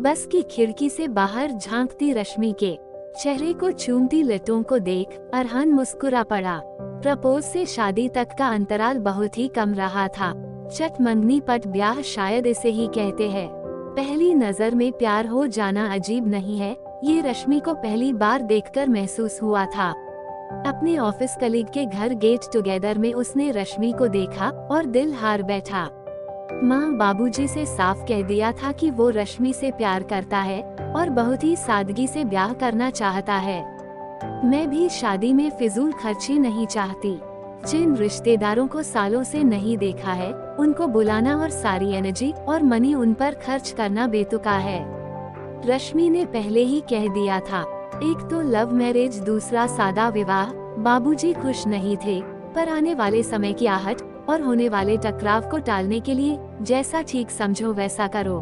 बस की खिड़की से बाहर झांकती रश्मि के चेहरे को चूमती लटों को देख अरहान मुस्कुरा पड़ा। प्रपोज से शादी तक का अंतराल बहुत ही कम रहा था। चट मंगनी पट ब्याह शायद इसे ही कहते हैं। पहली नजर में प्यार हो जाना अजीब नहीं है, ये रश्मि को पहली बार देखकर महसूस हुआ था। अपने ऑफिस कलीग के घर गेट टुगेदर में उसने रश्मि को देखा और दिल हार बैठा। माँ बाबूजी से साफ कह दिया था कि वो रश्मि से प्यार करता है और बहुत ही सादगी से ब्याह करना चाहता है। मैं भी शादी में फिजूल खर्ची नहीं चाहती। जिन रिश्तेदारों को सालों से नहीं देखा है, उनको बुलाना और सारी एनर्जी और मनी उन पर खर्च करना बेतुका है। रश्मि ने पहले ही कह दिया था, एक तो लव मैरिज, दूसरा सादा विवाह। बाबूजी खुश नहीं थे, पर आने वाले समय की आहट और होने वाले टकराव को टालने के लिए जैसा ठीक समझो वैसा करो,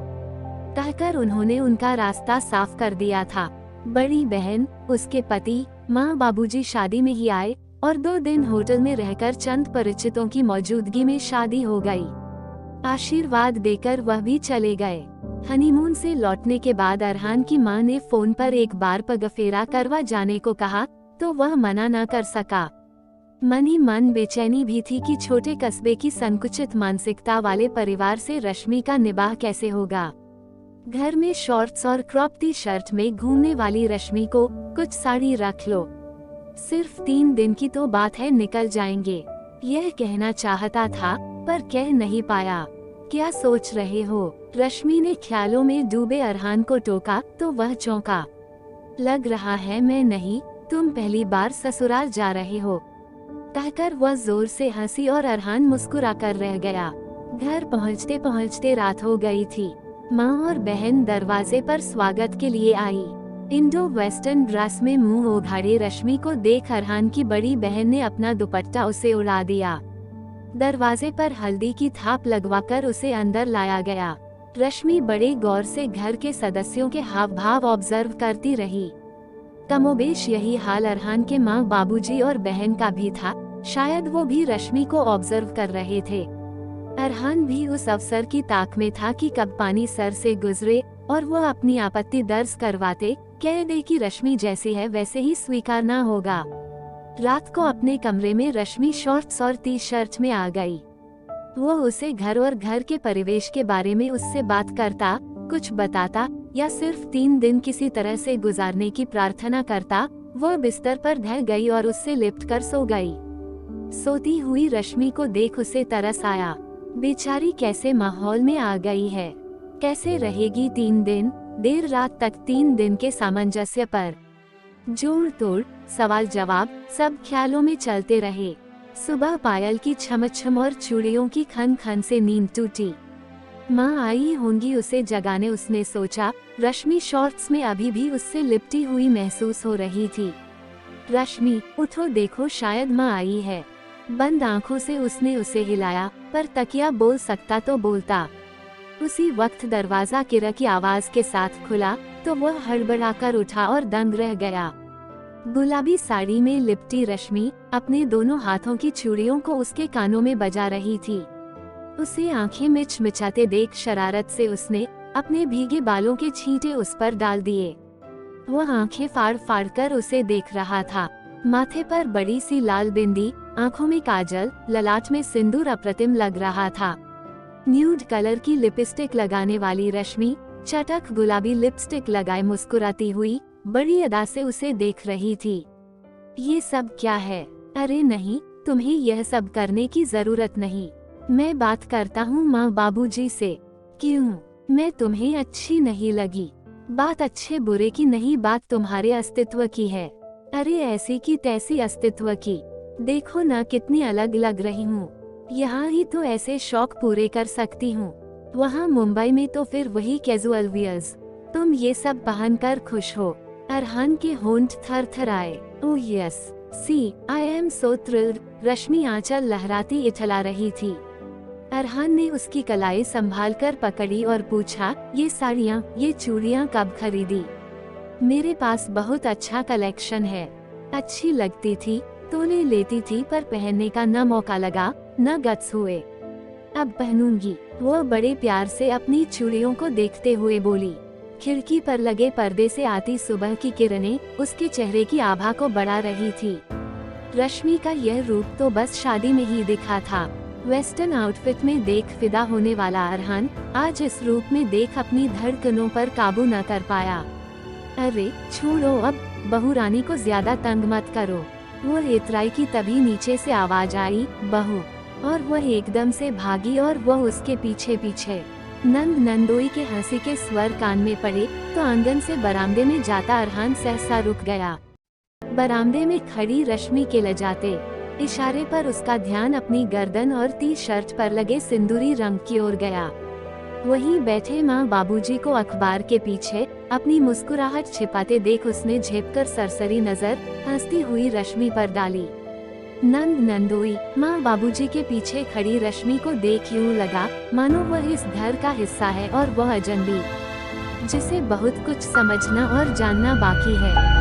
कहकर उन्होंने उनका रास्ता साफ कर दिया था। बड़ी बहन, उसके पति, माँ बाबूजी शादी में ही आए और 2 दिन होटल में रहकर चंद परिचितों की मौजूदगी में शादी हो गई। आशीर्वाद देकर वह भी चले गए। हनीमून से लौटने के बाद अरहान की मां ने फोन पर एक बार पगफेरा करवा जाने को कहा तो वह मना न कर सका। मन ही मन बेचैनी भी थी कि छोटे कस्बे की संकुचित मानसिकता वाले परिवार से रश्मि का निबाह कैसे होगा। घर में शॉर्ट्स और क्रॉप टी शर्ट में घूमने वाली रश्मि को कुछ साड़ी रख लो, सिर्फ 3 दिन की तो बात है, निकल जाएंगे, यह कहना चाहता था पर कह नहीं पाया। क्या सोच रहे हो? रश्मि ने ख्यालों में डूबे अरहान को टोका तो वह चौंका। लग रहा है मैं नहीं, तुम पहली बार ससुराल जा रहे हो, कहकर वह जोर से हंसी और अरहान मुस्कुरा कर रह गया। घर पहुँचते पहुँचते रात हो गई थी। माँ और बहन दरवाजे पर स्वागत के लिए आई। इंडो वेस्टर्न ड्रेस में मुंह उघाड़े रश्मि को देख अरहान की बड़ी बहन ने अपना दुपट्टा उसे उड़ा दिया। दरवाजे पर हल्दी की थाप लगवाकर उसे अंदर लाया गया। रश्मि बड़े गौर से घर के सदस्यों के हाव भाव ऑब्जर्व करती रही। कमोबेश यही हाल अरहान के माँ बाबूजी और बहन का भी था। शायद वो भी रश्मि को ऑब्जर्व कर रहे थे। अरहान भी उस अवसर की ताक में था कि कब पानी सर से गुजरे और वो अपनी आपत्ति दर्ज करवाते, कह दे कि रश्मि जैसी है वैसे ही स्वीकारना होगा। रात को अपने कमरे में रश्मि शॉर्ट्स और टी शर्ट में आ गई। वो उसे घर और घर के परिवेश के बारे में उससे बात करता, कुछ बताता या सिर्फ 3 दिन किसी तरह से गुजारने की प्रार्थना करता। वो बिस्तर पर ढह गई और उससे लिपट कर सो गई। सोती हुई रश्मि को देख उसे तरस आया। बेचारी कैसे माहौल में आ गई है, कैसे रहेगी 3 दिन। देर रात तक 3 दिन के सामंजस्य पर जोड़ तोड़, सवाल जवाब सब ख्यालों में चलते रहे। सुबह पायल की छमछम और चूड़ियों की खन खन से नींद टूटी। माँ आई होंगी उसे जगाने, उसने सोचा। रश्मि शॉर्ट्स में अभी भी उससे लिपटी हुई महसूस हो रही थी। रश्मि, उठो, देखो शायद माँ आई है। बंद आंखों से उसने उसे हिलाया, पर तकिया बोल सकता तो बोलता। उसी वक्त दरवाजा किरक की आवाज के साथ खुला तो वह हड़बड़ाकर उठा और दंग रह गया। गुलाबी साड़ी में लिपटी रश्मि अपने दोनों हाथों की चूड़ियों को उसके कानों में बजा रही थी। उसे आंखें मिचमिचाते देख शरारत से उसने अपने भीगे बालों के छींटे उस पर डाल दिए। वह आंखें फाड़ फाड़ कर उसे देख रहा था। माथे पर बड़ी सी लाल बिंदी, आंखों में काजल, ललाट में सिंदूर अप्रतिम लग रहा था। न्यूड कलर की लिपस्टिक लगाने वाली रश्मि चटक गुलाबी लिपस्टिक लगाए मुस्कुराती हुई बड़ी अदा से उसे देख रही थी। ये सब क्या है? अरे नहीं, तुम्हें यह सब करने की जरूरत नहीं। मैं बात करता हूँ माँ बाबूजी से। क्यों? मैं तुम्हें अच्छी नहीं लगी? बात अच्छे बुरे की नहीं, बात तुम्हारे अस्तित्व की है। अरे ऐसी की तैसी अस्तित्व की। देखो ना कितनी अलग लग रही हूँ। यहाँ ही तो ऐसे शौक पूरे कर सकती हूँ, वहाँ मुंबई में तो फिर वही कैजुअल वियर्स। तुम ये सब पहनकर खुश हो? अरहान के होंठ थरथराए। Oh yes, see I am so thrilled. Rashmi आंचल लहराती इठला रही थी। अरहान ने उसकी कलाई संभालकर पकड़ी और पूछा, ये साड़ियाँ, ये चूड़ियाँ कब खरीदी? मेरे पास बहुत अच्छा कलेक्शन है। अच्छी लगती थी तो ले लेती थी, पर पहनने का न मौका लगा न गट्स हुए। अब पहनूंगी। वो बड़े प्यार से अपनी चूड़ियों को देखते हुए बोली। खिड़की पर लगे पर्दे से आती सुबह की किरणें उसके चेहरे की आभा को बढ़ा रही थी। रश्मि का यह रूप तो बस शादी में ही दिखा था। वेस्टर्न आउटफिट में देख फिदा होने वाला अरहान आज इस रूप में देख अपनी धड़कनों पर काबू न कर पाया। अरे छोड़ो अब, बहू रानी को ज्यादा तंग मत करो। वह इतराई की तभी नीचे से आवाज आई, बहू, और वह एकदम से भागी और वह उसके पीछे पीछे। नंद नंदोई के हंसी के स्वर कान में पड़े तो आंगन से बरामदे में जाता अरहान सहसा रुक गया। बरामदे में खड़ी रश्मि के लजाते इशारे पर उसका ध्यान अपनी गर्दन और टी शर्ट पर लगे सिंदूरी रंग की ओर गया। वहीं बैठे माँ बाबूजी को अखबार के पीछे अपनी मुस्कुराहट छिपाते देख उसने झेपकर सरसरी नजर हंसती हुई रश्मि पर डाली। नंद नंदोई माँ बाबूजी के पीछे खड़ी रश्मि को देख यूं लगा मानो वह इस घर का हिस्सा है और वह अजनबी, जिसे बहुत कुछ समझना और जानना बाकी है।